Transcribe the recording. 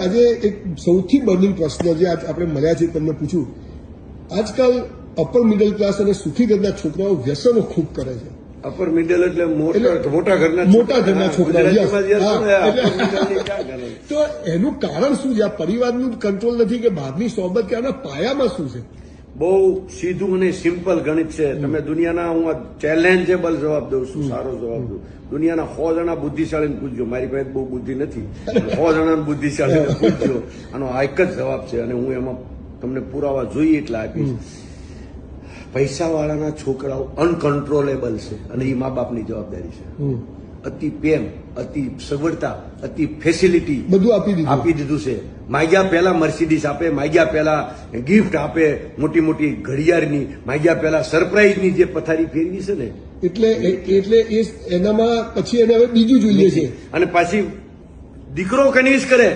આજે એક સૌથી બર્નિંગ પ્રશ્ન જે આજ આપણે મળ્યા છે તમને પૂછું, આજકાલ અપર મિડલ ક્લાસ અને સુખી ઘરના છોકરાઓ વ્યસનો ખૂબ કરે છે. અપર મિડલ એટલે મોટા ઘરના છોકરાઓ. તો એનું કારણ શું છે? આ પરિવારનું કંટ્રોલ નથી કે બહારની સોબત કે આના પાયામાં શું છે? બહુ સીધું અને સિમ્પલ ગણિત છે. તમે દુનિયાના, હું ચેલેન્જેબલ જવાબ દઉં છું, સારો જવાબ દઉં. દુનિયાના 100 જણા બુદ્ધિશાળીને પૂછજો, મારી પાસે બહુ બુદ્ધિ નથી, 100 જણા બુદ્ધિશાળીને પૂછજો, આનો આ એક જ જવાબ છે અને હું એમાં તમને પુરાવા જોઈએ એટલા આપીશ. પૈસાવાળાના છોકરાઓ અનકન્ટ્રોલેબલ છે અને એ મા બાપની જવાબદારી છે. અતિ પ્રેમ, અતિ સગવડતા, અતિ ફેસિલિટી બધું આપી દીધું છે. માગ્યા પહેલા મર્સિડીઝ આપે, માગ્યા પહેલા ગિફ્ટ આપે, મોટી મોટી ઘડિયાળની, માગ્યા પહેલા સરપ્રાઈઝની જે પથારી ફેરવી છે ને, એટલે એનામાં પછી એને હવે બીજું જોઈએ છે અને પાછી દીકરો કનીસ કરે.